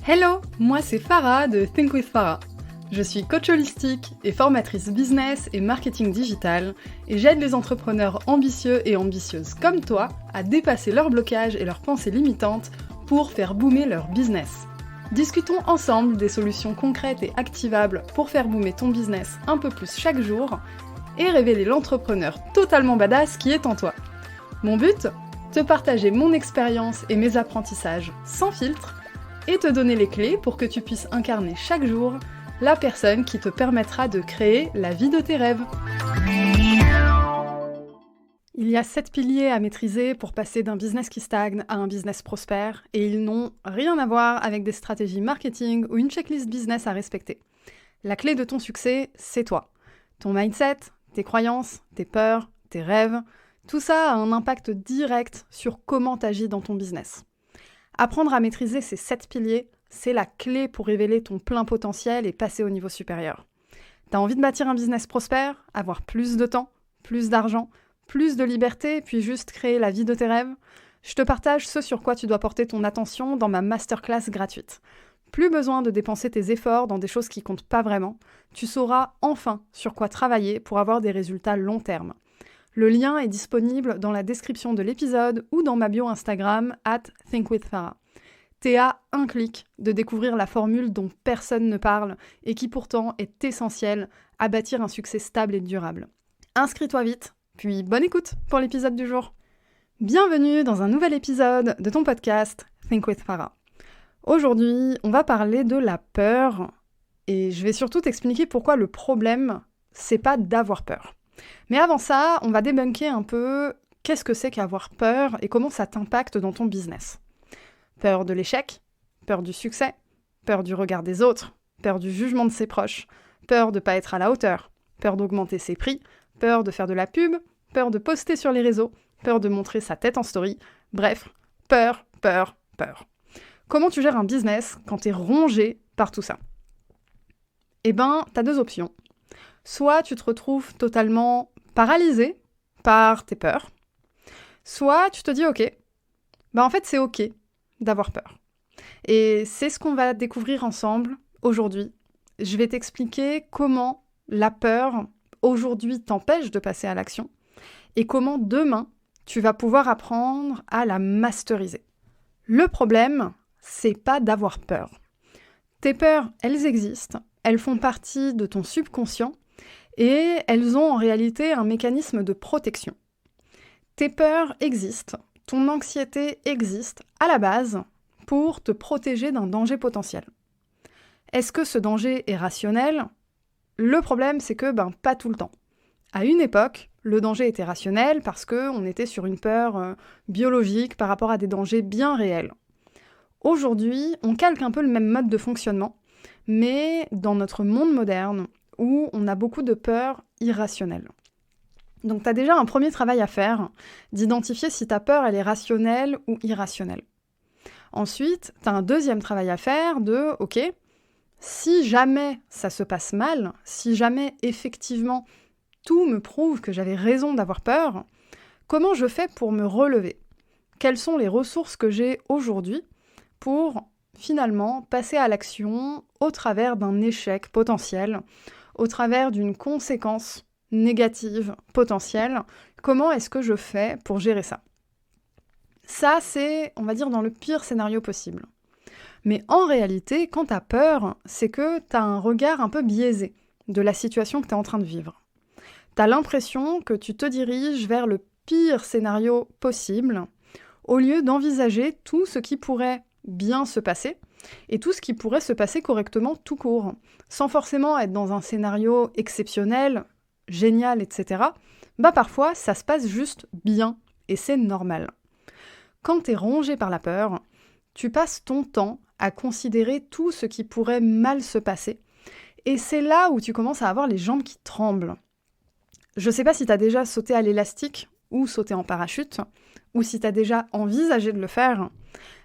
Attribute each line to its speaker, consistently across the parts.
Speaker 1: Hello, moi c'est Farah de Think with Farah. Je suis coach holistique et formatrice business et marketing digital et j'aide les entrepreneurs ambitieux et ambitieuses comme toi à dépasser leurs blocages et leurs pensées limitantes pour faire boomer leur business. Discutons ensemble des solutions concrètes et activables pour faire boomer ton business un peu plus chaque jour et révéler l'entrepreneur totalement badass qui est en toi. Mon but ? Te partager mon expérience et mes apprentissages sans filtre et te donner les clés pour que tu puisses incarner chaque jour la personne qui te permettra de créer la vie de tes rêves. Il y a 7 piliers à maîtriser pour passer d'un business qui stagne à un business prospère et ils n'ont rien à voir avec des stratégies marketing ou une checklist business à respecter. La clé de ton succès, c'est toi. Ton mindset, tes croyances, tes peurs, tes rêves, tout ça a un impact direct sur comment tu agis dans ton business. Apprendre à maîtriser ces 7 piliers, c'est la clé pour révéler ton plein potentiel et passer au niveau supérieur. T'as envie de bâtir un business prospère, avoir plus de temps, plus d'argent, plus de liberté, puis juste créer la vie de tes rêves ? Je te partage ce sur quoi tu dois porter ton attention dans ma masterclass gratuite. Plus besoin de dépenser tes efforts dans des choses qui comptent pas vraiment, tu sauras enfin sur quoi travailler pour avoir des résultats long terme. Le lien est disponible dans la description de l'épisode ou dans ma bio Instagram @thinkwithfarah. T'es à un clic de découvrir la formule dont personne ne parle et qui pourtant est essentielle à bâtir un succès stable et durable. Inscris-toi vite, puis bonne écoute pour l'épisode du jour. Bienvenue dans un nouvel épisode de ton podcast Think with Farah. Aujourd'hui, on va parler de la peur et je vais surtout t'expliquer pourquoi le problème, c'est pas d'avoir peur. Mais avant ça, on va débunker un peu qu'est-ce que c'est qu'avoir peur et comment ça t'impacte dans ton business. Peur de l'échec, peur du succès, peur du regard des autres, peur du jugement de ses proches, peur de ne pas être à la hauteur, peur d'augmenter ses prix, peur de faire de la pub, peur de poster sur les réseaux, peur de montrer sa tête en story, bref, peur. Comment tu gères un business quand t'es rongé par tout ça ? Eh ben, t'as 2 options. Soit tu te retrouves totalement paralysé par tes peurs, soit tu te dis ok, en fait c'est ok d'avoir peur. Et c'est ce qu'on va découvrir ensemble aujourd'hui. Je vais t'expliquer comment la peur aujourd'hui t'empêche de passer à l'action et comment demain tu vas pouvoir apprendre à la masteriser. Le problème, c'est pas d'avoir peur. Tes peurs, elles existent, elles font partie de ton subconscient et elles ont en réalité un mécanisme de protection. Tes peurs existent, ton anxiété existe à la base pour te protéger d'un danger potentiel. Est-ce que ce danger est rationnel ? Le problème, c'est que pas tout le temps. À une époque, le danger était rationnel parce qu'on était sur une peur biologique par rapport à des dangers bien réels. Aujourd'hui, on calque un peu le même mode de fonctionnement, mais dans notre monde moderne, où on a beaucoup de peurs irrationnelles. Donc tu as déjà un premier travail à faire, d'identifier si ta peur elle est rationnelle ou irrationnelle. Ensuite, tu as un deuxième travail à faire de, ok, si jamais ça se passe mal, si jamais effectivement tout me prouve que j'avais raison d'avoir peur, comment je fais pour me relever ? Quelles sont les ressources que j'ai aujourd'hui pour finalement passer à l'action au travers d'un échec potentiel, au travers d'une conséquence négative potentielle, comment est-ce que je fais pour gérer ça ? Ça, c'est, on va dire, dans le pire scénario possible. Mais en réalité, quand t'as peur, c'est que t'as un regard un peu biaisé de la situation que t'es en train de vivre. T'as l'impression que tu te diriges vers le pire scénario possible, au lieu d'envisager tout ce qui pourrait bien se passer, et tout ce qui pourrait se passer correctement tout court, sans forcément être dans un scénario exceptionnel, génial, etc. Parfois, ça se passe juste bien, et c'est normal. Quand t'es rongé par la peur, tu passes ton temps à considérer tout ce qui pourrait mal se passer, et c'est là où tu commences à avoir les jambes qui tremblent. Je sais pas si t'as déjà sauté à l'élastique, ou sauté en parachute, ou si t'as déjà envisagé de le faire,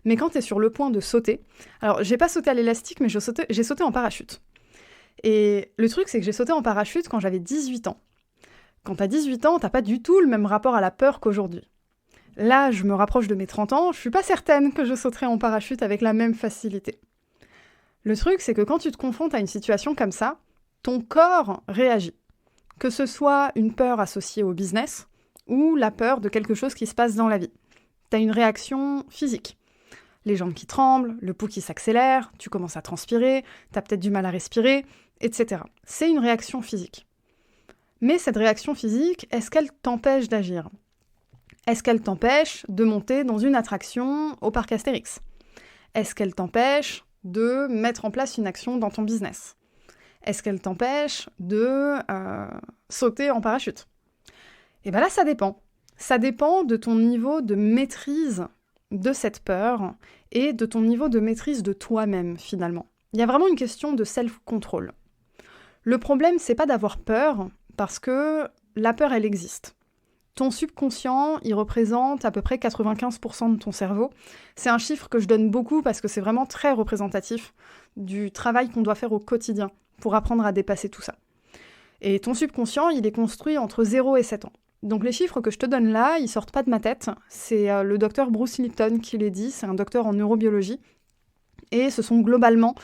Speaker 1: mais quand t'es sur le point de sauter, alors j'ai pas sauté à l'élastique, mais j'ai sauté en parachute. Et le truc, c'est que j'ai sauté en parachute quand j'avais 18 ans. Quand t'as 18 ans, t'as pas du tout le même rapport à la peur qu'aujourd'hui. Là, je me rapproche de mes 30 ans, je suis pas certaine que je sauterai en parachute avec la même facilité. Le truc, c'est que quand tu te confrontes à une situation comme ça, ton corps réagit. Que ce soit une peur associée au business ou la peur de quelque chose qui se passe dans la vie. Tu as une réaction physique. Les jambes qui tremblent, le pouls qui s'accélère, tu commences à transpirer, tu as peut-être du mal à respirer, etc. C'est une réaction physique. Mais cette réaction physique, est-ce qu'elle t'empêche d'agir ? Est-ce qu'elle t'empêche de monter dans une attraction au parc Astérix ? Est-ce qu'elle t'empêche de mettre en place une action dans ton business ? Est-ce qu'elle t'empêche de sauter en parachute ? Et bien là, ça dépend. Ça dépend de ton niveau de maîtrise de cette peur et de ton niveau de maîtrise de toi-même, finalement. Il y a vraiment une question de self-control. Le problème, c'est pas d'avoir peur, parce que la peur, elle existe. Ton subconscient, il représente à peu près 95% de ton cerveau. C'est un chiffre que je donne beaucoup parce que c'est vraiment très représentatif du travail qu'on doit faire au quotidien pour apprendre à dépasser tout ça. Et ton subconscient, il est construit entre 0 et 7 ans. Donc les chiffres que je te donne là, ils sortent pas de ma tête. C'est le docteur Bruce Lipton qui les dit, c'est un docteur en neurobiologie. Et ce sont globalement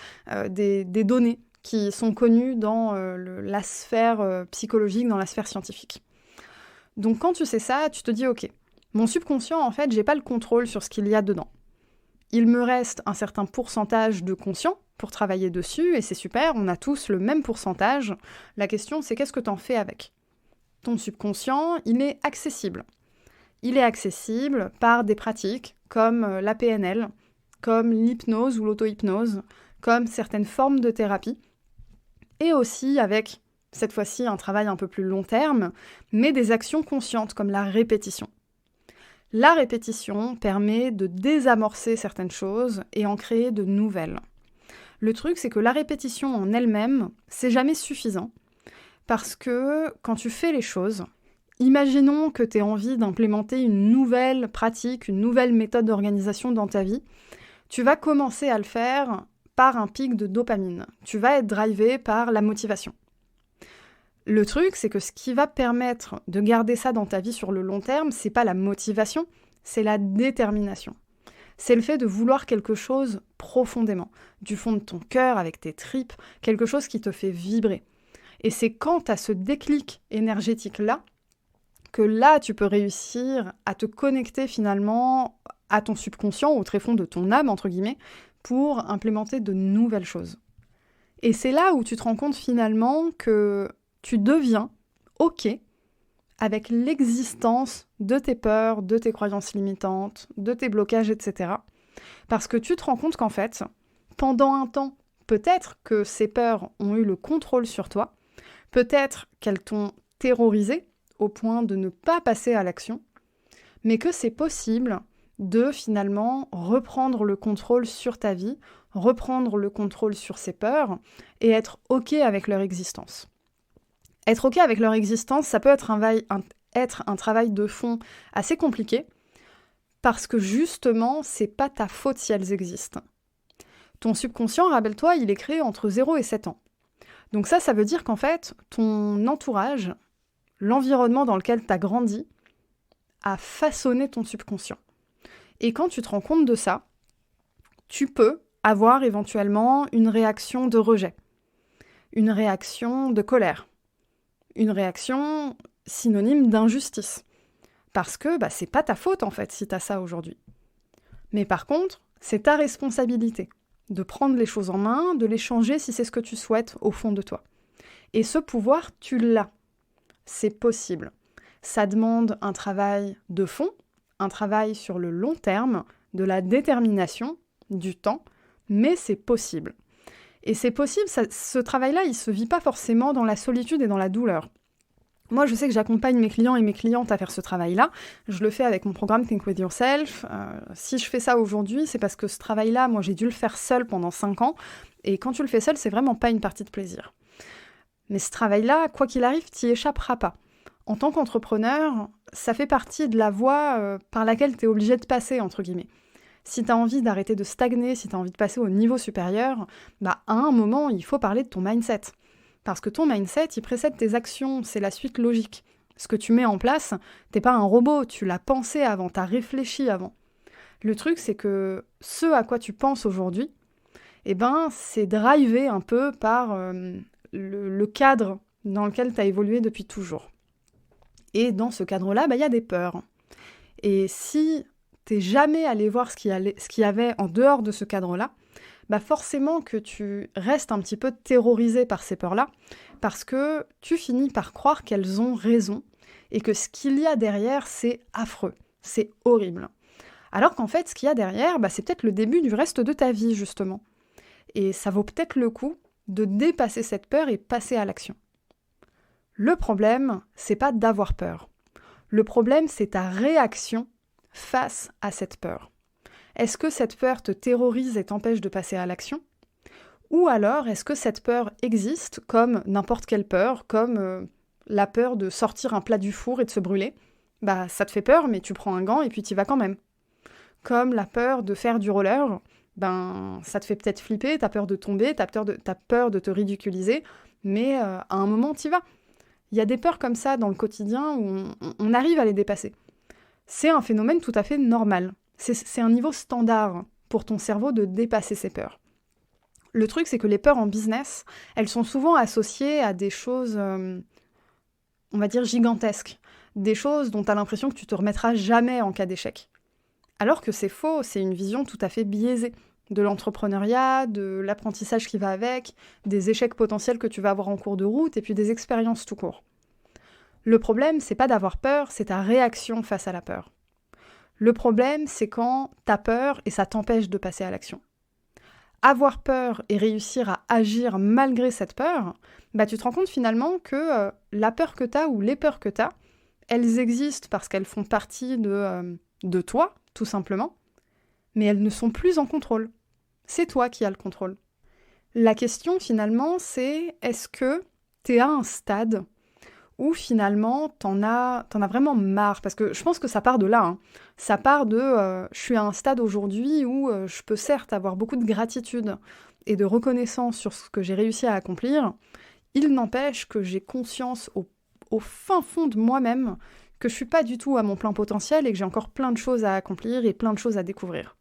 Speaker 1: des données qui sont connues dans la sphère psychologique, dans la sphère scientifique. Donc quand tu sais ça, tu te dis « Ok, mon subconscient, en fait, j'ai pas le contrôle sur ce qu'il y a dedans. Il me reste un certain pourcentage de conscient pour travailler dessus, et c'est super, on a tous le même pourcentage. La question, c'est qu'est-ce que t'en fais avec ? Ton subconscient, il est accessible. Il est accessible par des pratiques comme la PNL, comme l'hypnose ou l'auto-hypnose, comme certaines formes de thérapie, et aussi avec, cette fois-ci, un travail un peu plus long terme, mais des actions conscientes comme la répétition. La répétition permet de désamorcer certaines choses et en créer de nouvelles. Le truc, c'est que la répétition en elle-même, c'est jamais suffisant, parce que quand tu fais les choses, imaginons que tu aies envie d'implémenter une nouvelle pratique, une nouvelle méthode d'organisation dans ta vie, tu vas commencer à le faire par un pic de dopamine. Tu vas être drivé par la motivation. Le truc, c'est que ce qui va permettre de garder ça dans ta vie sur le long terme, c'est pas la motivation, c'est la détermination. C'est le fait de vouloir quelque chose profondément, du fond de ton cœur, avec tes tripes, quelque chose qui te fait vibrer. Et c'est quand tu as ce déclic énergétique-là, que là, tu peux réussir à te connecter finalement à ton subconscient, au tréfonds de ton âme, entre guillemets, pour implémenter de nouvelles choses. Et c'est là où tu te rends compte finalement que tu deviens OK avec l'existence de tes peurs, de tes croyances limitantes, de tes blocages, etc. Parce que tu te rends compte qu'en fait, pendant un temps, peut-être que ces peurs ont eu le contrôle sur toi, peut-être qu'elles t'ont terrorisé au point de ne pas passer à l'action, mais que c'est possible de finalement reprendre le contrôle sur ta vie, reprendre le contrôle sur ces peurs et être OK avec leur existence. Être OK avec leur existence, ça peut être un travail de fond assez compliqué parce que justement, c'est pas ta faute si elles existent. Ton subconscient, rappelle-toi, il est créé entre 0 et 7 ans. Donc ça veut dire qu'en fait, ton entourage, l'environnement dans lequel tu as grandi, a façonné ton subconscient. Et quand tu te rends compte de ça, tu peux avoir éventuellement une réaction de rejet, une réaction de colère, une réaction synonyme d'injustice. Parce que c'est pas ta faute en fait si tu as ça aujourd'hui. Mais par contre, c'est ta responsabilité de prendre les choses en main, de les changer si c'est ce que tu souhaites au fond de toi. Et ce pouvoir, tu l'as. C'est possible. Ça demande un travail de fond, un travail sur le long terme, de la détermination, du temps, mais c'est possible. Et c'est possible, ce travail-là, il ne se vit pas forcément dans la solitude et dans la douleur. Moi, je sais que j'accompagne mes clients et mes clientes à faire ce travail-là. Je le fais avec mon programme Think With Yourself. Si je fais ça aujourd'hui, c'est parce que ce travail-là, moi, j'ai dû le faire seule pendant 5 ans. Et quand tu le fais seul, c'est vraiment pas une partie de plaisir. Mais ce travail-là, quoi qu'il arrive, t'y échapperas pas. En tant qu'entrepreneur, ça fait partie de la voie par laquelle tu es obligé de passer, entre guillemets. Si tu as envie d'arrêter de stagner, si tu as envie de passer au niveau supérieur, à un moment, il faut parler de ton mindset. Parce que ton mindset, il précède tes actions, c'est la suite logique. Ce que tu mets en place, t'es pas un robot, tu l'as pensé avant, t'as réfléchi avant. Le truc, c'est que ce à quoi tu penses aujourd'hui, c'est drivé un peu par le cadre dans lequel tu as évolué depuis toujours. Et dans ce cadre-là, il y a des peurs. Et si t'es jamais allé voir ce qu'il y avait en dehors de ce cadre-là, forcément que tu restes un petit peu terrorisé par ces peurs-là, parce que tu finis par croire qu'elles ont raison, et que ce qu'il y a derrière, c'est affreux, c'est horrible. Alors qu'en fait, ce qu'il y a derrière, c'est peut-être le début du reste de ta vie, justement. Et ça vaut peut-être le coup de dépasser cette peur et passer à l'action. Le problème, c'est pas d'avoir peur. Le problème, c'est ta réaction face à cette peur. Est-ce que cette peur te terrorise et t'empêche de passer à l'action ? Ou alors, est-ce que cette peur existe comme n'importe quelle peur, comme la peur de sortir un plat du four et de se brûler ? Ça te fait peur, mais tu prends un gant et puis t'y vas quand même. Comme la peur de faire du roller, ça te fait peut-être flipper, t'as peur de tomber, t'as peur de te ridiculiser, mais à un moment, t'y vas. Il y a des peurs comme ça dans le quotidien où on arrive à les dépasser. C'est un phénomène tout à fait normal. C'est un niveau standard pour ton cerveau de dépasser ces peurs. Le truc, c'est que les peurs en business, elles sont souvent associées à des choses, on va dire, gigantesques. Des choses dont tu as l'impression que tu te remettras jamais en cas d'échec. Alors que c'est faux, c'est une vision tout à fait biaisée de l'entrepreneuriat, de l'apprentissage qui va avec, des échecs potentiels que tu vas avoir en cours de route et puis des expériences tout court. Le problème, c'est pas d'avoir peur, c'est ta réaction face à la peur. Le problème, c'est quand t'as peur et ça t'empêche de passer à l'action. Avoir peur et réussir à agir malgré cette peur, tu te rends compte finalement que la peur que t'as ou les peurs que t'as, elles existent parce qu'elles font partie de toi, tout simplement, mais elles ne sont plus en contrôle. C'est toi qui as le contrôle. La question finalement, c'est est-ce que t'es à un stade où finalement t'en as vraiment marre, parce que je pense que ça part de là, Ça part de je suis à un stade aujourd'hui où je peux certes avoir beaucoup de gratitude et de reconnaissance sur ce que j'ai réussi à accomplir, il n'empêche que j'ai conscience au fin fond de moi-même que je suis pas du tout à mon plein potentiel et que j'ai encore plein de choses à accomplir et plein de choses à découvrir.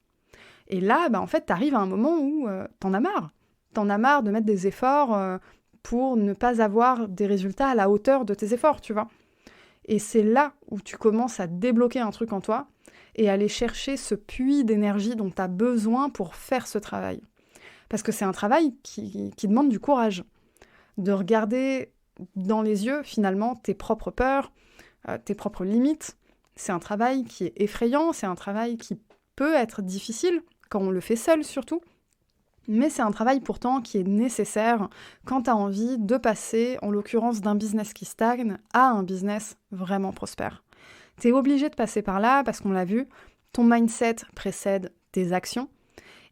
Speaker 1: Et là, en fait, t'arrives à un moment où t'en as marre. T'en as marre de mettre des efforts pour ne pas avoir des résultats à la hauteur de tes efforts, tu vois. Et c'est là où tu commences à débloquer un truc en toi et aller chercher ce puits d'énergie dont tu as besoin pour faire ce travail. Parce que c'est un travail qui demande du courage. De regarder dans les yeux, finalement, tes propres peurs, tes propres limites. C'est un travail qui est effrayant, c'est un travail qui peut être difficile, quand on le fait seul surtout. Mais c'est un travail pourtant qui est nécessaire quand tu as envie de passer, en l'occurrence d'un business qui stagne, à un business vraiment prospère. Tu es obligé de passer par là parce qu'on l'a vu, ton mindset précède tes actions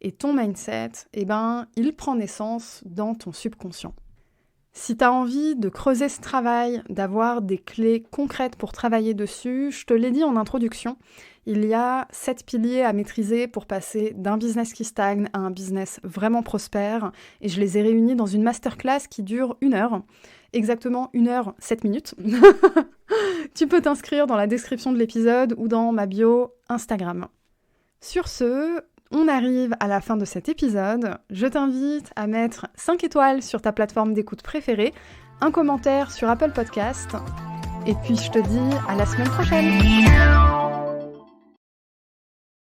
Speaker 1: et ton mindset, il prend naissance dans ton subconscient. Si tu as envie de creuser ce travail, d'avoir des clés concrètes pour travailler dessus, je te l'ai dit en introduction, il y a 7 piliers à maîtriser pour passer d'un business qui stagne à un business vraiment prospère. Et je les ai réunis dans une masterclass qui dure 1 heure. Exactement 1 heure, 7 minutes. Tu peux t'inscrire dans la description de l'épisode ou dans ma bio Instagram. Sur ce, on arrive à la fin de cet épisode. Je t'invite à mettre 5 étoiles sur ta plateforme d'écoute préférée, un commentaire sur Apple Podcast. Et puis je te dis à la semaine prochaine.